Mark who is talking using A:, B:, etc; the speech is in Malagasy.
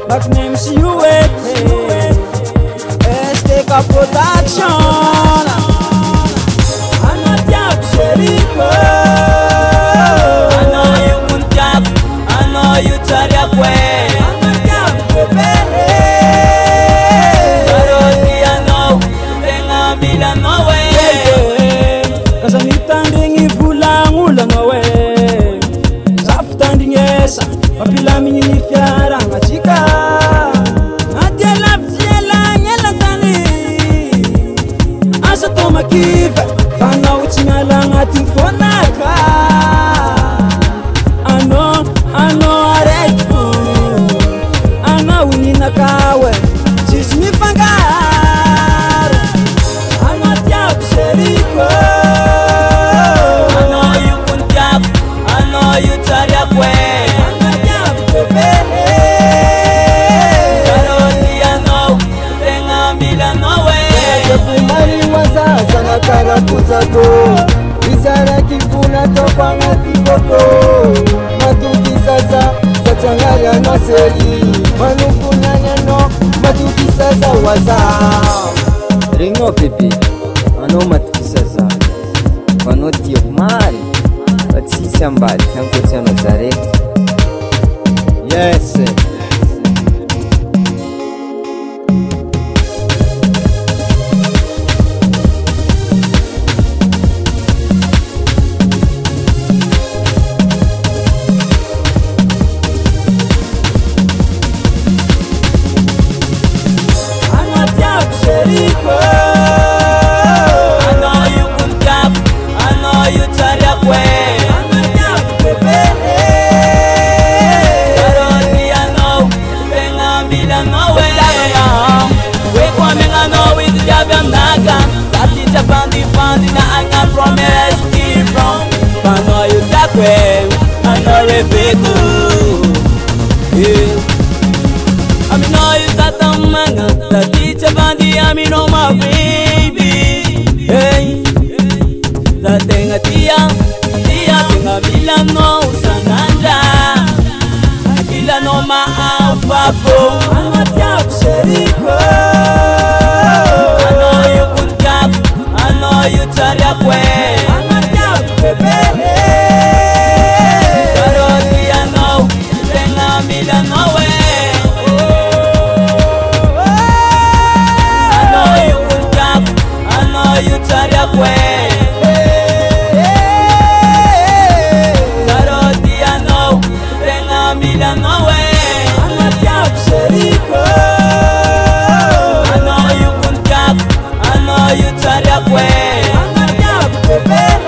A: Back name's STK Production. I'm not Jack Sheriff. I know you won't Jack. I know you try up way. I'm not Jack Baby. I know. Then I'm in no way. Cause I'm standing in full lang away. Soft standing yes. Papila minini fiara ngachika Atela fiela yela tani Asa toma kiva Fana uchingala ngati fonaka Ano arefu Ano unina kawe Chismi fangaro Ano tiap seriko Ano you kuntiap Ano you tariap we
B: Kara kuzato Isara kifuna topa ngati koko Matuki sasa Sachangaya no seri Manukuna nyano Matuki sasa waza Ringo pipi Ano matuki sasa Vanoti yok mari Batisi ambari Tankotia Nazareth Yes Bandi na anga promise keep wrong. I know you that way. I know Rebecca. I know you that manga. That teacher bandi. I mean oh my baby. Hey, that thing a tia thing a Milano Sananda. Milano ma alfago. I'm a tiap seriko. You try up way. I'm not down, baby. Karoti, I know. Then I'm in no way. I know you can jump. I know you try up way. Karoti, I know. Then I'm in no way. I'm not down, Seriko. I know you can jump. I know you try up way. Baby